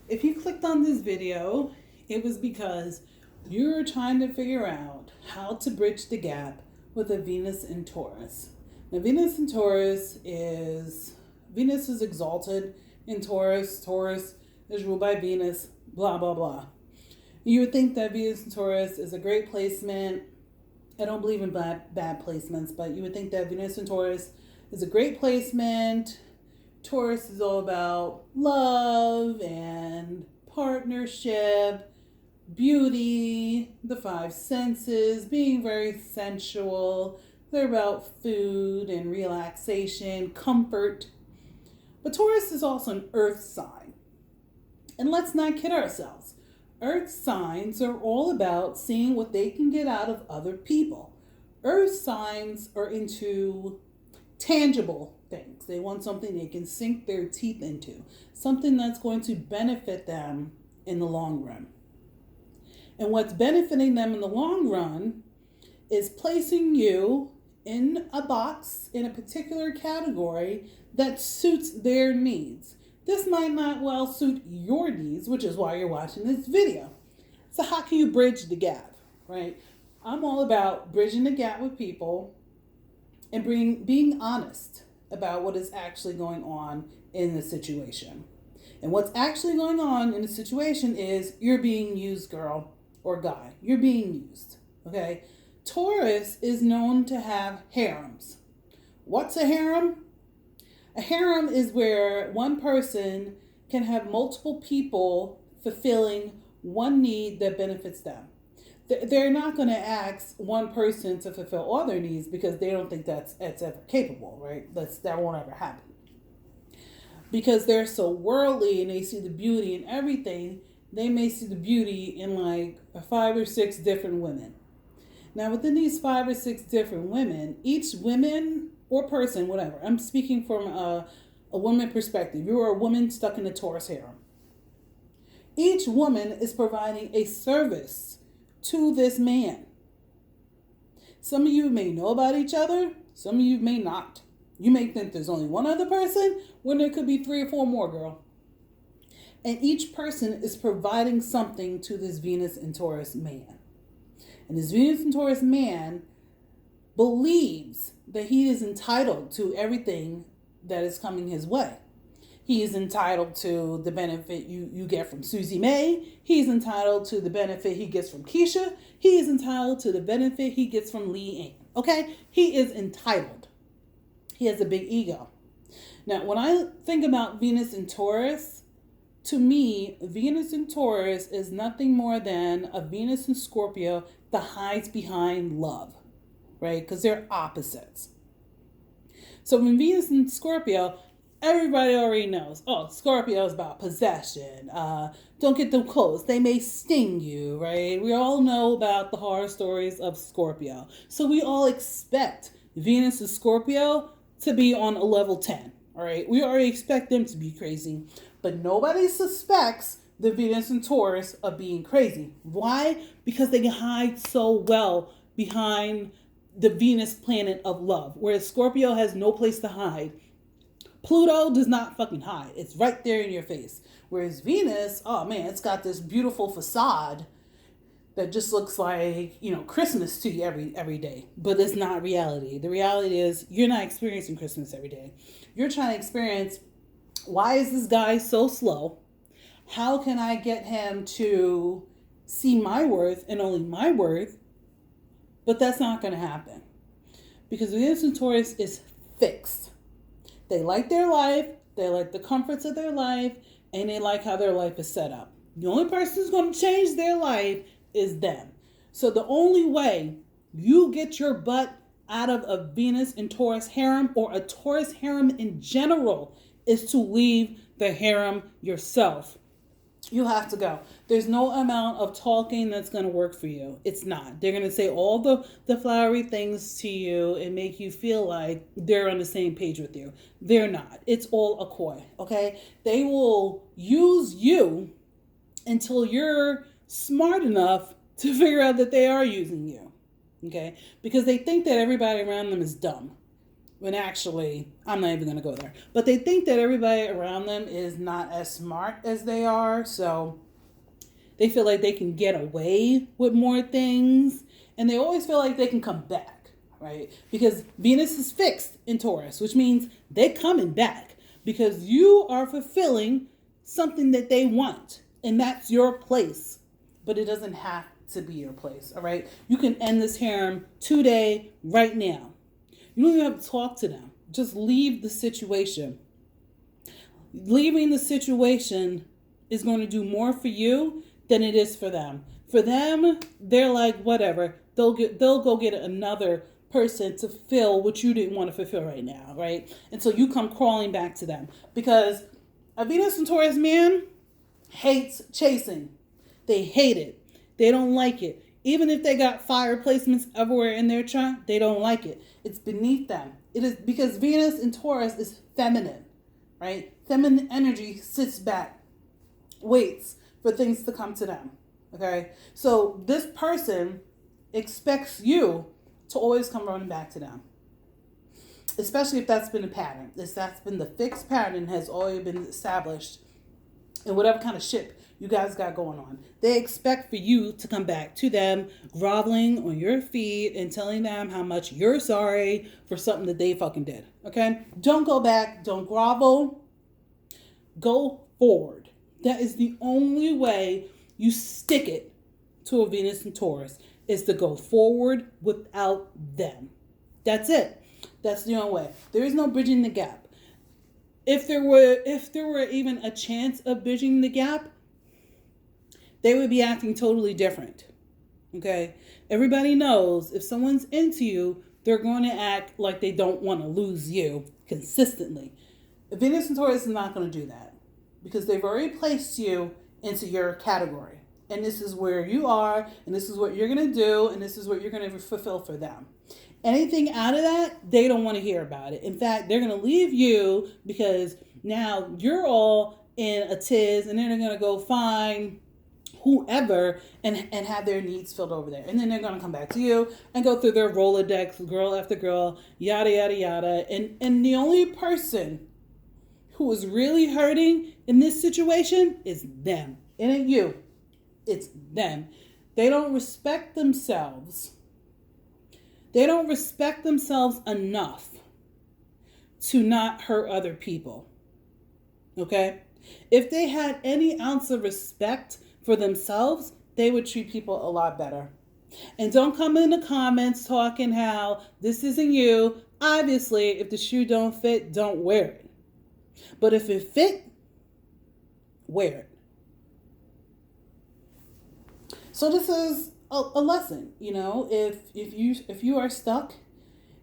If you clicked on this video, it was because you're trying to figure out how to bridge the gap with a Venus in Taurus. Now, Venus is exalted in Taurus. Taurus is ruled by Venus, blah, blah, blah. You would think that Venus in Taurus is a great placement. I don't believe in bad placements, but you would think that Venus in Taurus is a great placement. Taurus is all about love and partnership, beauty, the five senses, being very sensual. They're about food and relaxation, comfort. But Taurus is also an earth sign. And let's not kid ourselves. Earth signs are all about seeing what they can get out of other people. Earth signs are into tangible things. They want something they can sink their teeth into, something that's going to benefit them in the long run. And what's benefiting them in the long run is placing you in a box, in a particular category that suits their needs. This might not well suit your needs, which is why you're watching this video. So how can you bridge the gap, right? I'm all about bridging the gap with people and being honest about what is actually going on in the situation. And what's actually going on in the situation is you're being used, girl or guy. You're being used, okay? Taurus is known to have harems. What's a harem? A harem is where one person can have multiple people fulfilling one need that benefits them. They're not going to ask one person to fulfill all their needs because they don't think that's ever capable, right? That won't ever happen. Because they're so worldly and they see the beauty in everything, they may see the beauty in like 5 or 6 different women. Now, within these 5 or 6 different women, each woman or person, whatever, I'm speaking from a woman perspective. You're a woman stuck in a Taurus harem. Each woman is providing a service to this man. Some of you may know about each other. Some of you may not. You may think there's only one other person when there could be 3 or 4 more, girl. And each person is providing something to this Venus and Taurus man. And this Venus and Taurus man believes that he is entitled to everything that is coming his way. He is entitled to the benefit you get from Susie May. He's entitled to the benefit he gets from Keisha. He is entitled to the benefit he gets from Lee Ann. Okay? He is entitled. He has a big ego. Now, when I think about Venus and Taurus, to me, Venus and Taurus is nothing more than a Venus and Scorpio that hides behind love, right? Because they're opposites. So when Venus and Scorpio, everybody already knows, Scorpio is about possession. Don't get them close. They may sting you, right? We all know about the horror stories of Scorpio. So we all expect Venus and Scorpio to be on a level 10, all right? We already expect them to be crazy, but nobody suspects the Venus and Taurus of being crazy. Why? Because they can hide so well behind the Venus planet of love, whereas Scorpio has no place to hide. Pluto does not fucking hide. It's right there in your face. Whereas Venus, oh man, it's got this beautiful facade that just looks like, Christmas to you every day. But it's not reality. The reality is you're not experiencing Christmas every day. You're trying to experience, why is this guy so slow? How can I get him to see my worth and only my worth? But that's not going to happen. Because Venus and Taurus is fixed. They like their life, they like the comforts of their life, and they like how their life is set up. The only person who's going to change their life is them. So the only way you get your butt out of a Venus and Taurus harem or a Taurus harem in general is to leave the harem yourself. You have to go. There's no amount of talking that's going to work for you. It's not. They're going to say all the flowery things to you and make you feel like they're on the same page with you. They're not. It's all a coy, okay? They will use you until you're smart enough to figure out that they are using you, okay? Because they think that everybody around them is dumb. when actually I'm not even going to go there. But they think that everybody around them is not as smart as they are, so they feel like they can get away with more things, and they always feel like they can come back, right? Because Venus is fixed in Taurus, which means they're coming back because you are fulfilling something that they want, and that's your place. But it doesn't have to be your place, all right? You can end this harem today, right now. You don't even have to talk to them. Just leave the situation. Leaving the situation is going to do more for you than it is for them. For them, they're like, whatever. They'll go get another person to fill what you didn't want to fulfill right now, right? And so you come crawling back to them. Because a Venus and Taurus man hates chasing. They hate it. They don't like it. Even if they got fire placements everywhere in their chart, they don't like it. It's beneath them. It is because Venus in Taurus is feminine, right? Feminine energy sits back, waits for things to come to them, okay? So this person expects you to always come running back to them, especially if that's been a pattern. If that's been the fixed pattern has already been established in whatever kind of ship you guys got going on. They expect for you to come back to them, groveling on your feet and telling them how much you're sorry for something that they fucking did, okay? Don't go back. Don't grovel. Go forward. That is the only way you stick it to a Venus and Taurus, is to go forward without them. That's it. That's the only way. There is no bridging the gap. If there were even a chance of bridging the gap, they would be acting totally different. Okay? Everybody knows if someone's into you, they're going to act like they don't want to lose you consistently. Venus and Taurus is not going to do that because they've already placed you into your category. And this is where you are, and this is what you're going to do, and this is what you're going to fulfill for them. Anything out of that, they don't want to hear about it. In fact, they're going to leave you because now you're all in a tiz, and then they're going to go find whoever and have their needs filled over there. And then they're going to come back to you and go through their Rolodex, girl after girl, yada, yada, yada. And the only person who is really hurting in this situation is them. It ain't you. It's them. They don't respect themselves. They don't respect themselves enough to not hurt other people. Okay? If they had any ounce of respect for themselves, they would treat people a lot better. And don't come in the comments talking how this isn't you. Obviously, if the shoe don't fit, don't wear it. But if it fit, wear it. So this is a lesson, you know, if you are stuck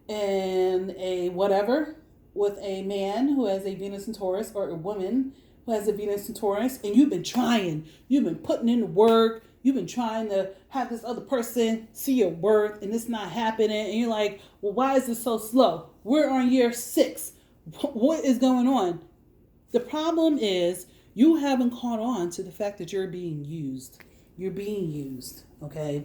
in a whatever with a man who has a Venus and Taurus, or a woman who has a Venus and Taurus, and you've been trying, you've been putting in the work, you've been trying to have this other person see your worth, and it's not happening, and you're like, well, why is this so slow? We're on year 6. What is going on? The problem is you haven't caught on to the fact that you're being used. You're being used, okay?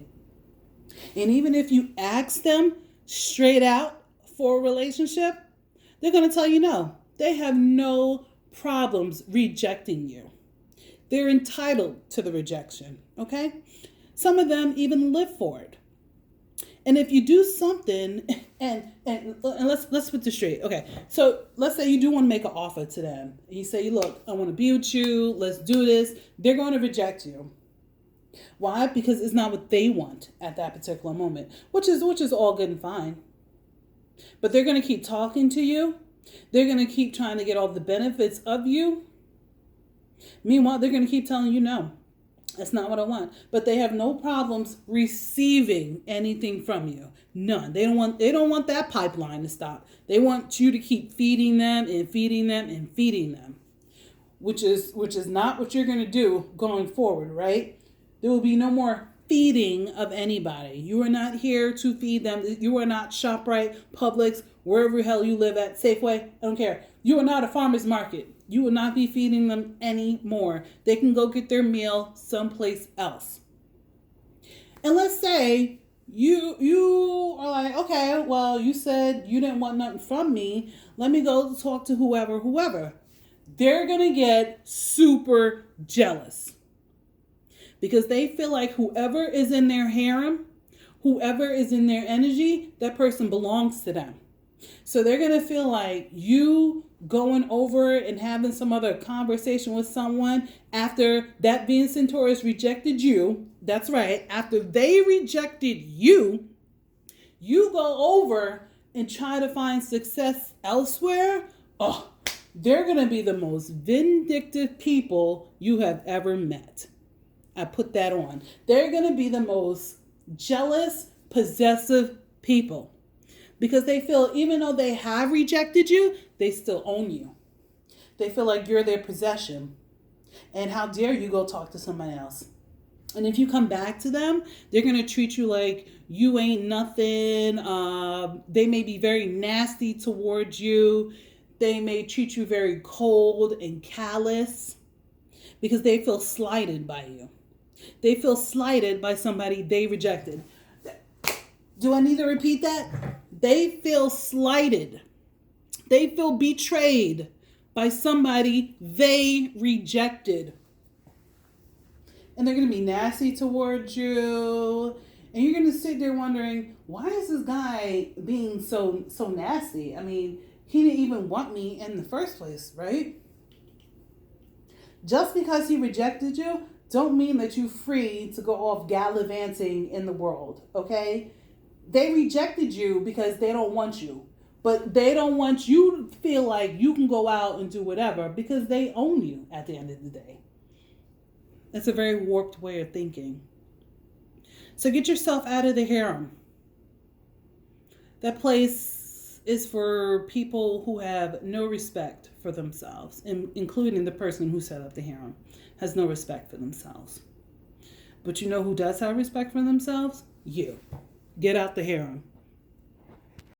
And even if you ask them straight out for a relationship, they're going to tell you no. They have no problems rejecting you. They're entitled to the rejection, okay? Some of them even live for it. And if you do something, and let's put this straight. Okay, so let's say you do want to make an offer to them. And you say, look, I want to be with you. Let's do this. They're going to reject you. Why? Because it's not what they want at that particular moment, which is all good and fine. But they're going to keep talking to you. They're going to keep trying to get all the benefits of you. Meanwhile, they're going to keep telling you no. That's not what I want. But they have no problems receiving anything from you. None. They don't want that pipeline to stop. They want you to keep feeding them and feeding them and feeding them. Which is not what you're going to do going forward, right? There will be no more feeding of anybody. You are not here to feed them. You are not ShopRite, Publix, wherever the hell you live at, Safeway. I don't care. You are not a farmer's market. You will not be feeding them anymore. They can go get their meal someplace else. And let's say you are like, okay, well, you said you didn't want nothing from me. Let me go talk to whoever. They're going to get super jealous because they feel like whoever is in their harem, whoever is in their energy, that person belongs to them. So they're going to feel like you going over and having some other conversation with someone after that Venus and Taurus rejected you. That's right. After they rejected you, you go over and try to find success elsewhere. Oh, they're going to be the most vindictive people you have ever met. I put that on. They're going to be the most jealous, possessive people. Because they feel even though they have rejected you, they still own you. They feel like you're their possession. And how dare you go talk to somebody else? And if you come back to them, they're going to treat you like you ain't nothing. They may be very nasty towards you. They may treat you very cold and callous because they feel slighted by you. They feel slighted by somebody they rejected. Do I need to repeat that? They feel slighted. They feel betrayed by somebody they rejected. And they're going to be nasty towards you. And you're going to sit there wondering, why is this guy being so nasty? I mean, he didn't even want me in the first place, right? Just because he rejected you, don't mean that you're free to go off gallivanting in the world, okay? They rejected you because they don't want you. But they don't want you to feel like you can go out and do whatever because they own you at the end of the day. That's a very warped way of thinking. So get yourself out of the harem. That place is for people who have no respect for themselves, including the person who set up the harem, has no respect for themselves. But you know who does have respect for themselves? You. Get out the harem.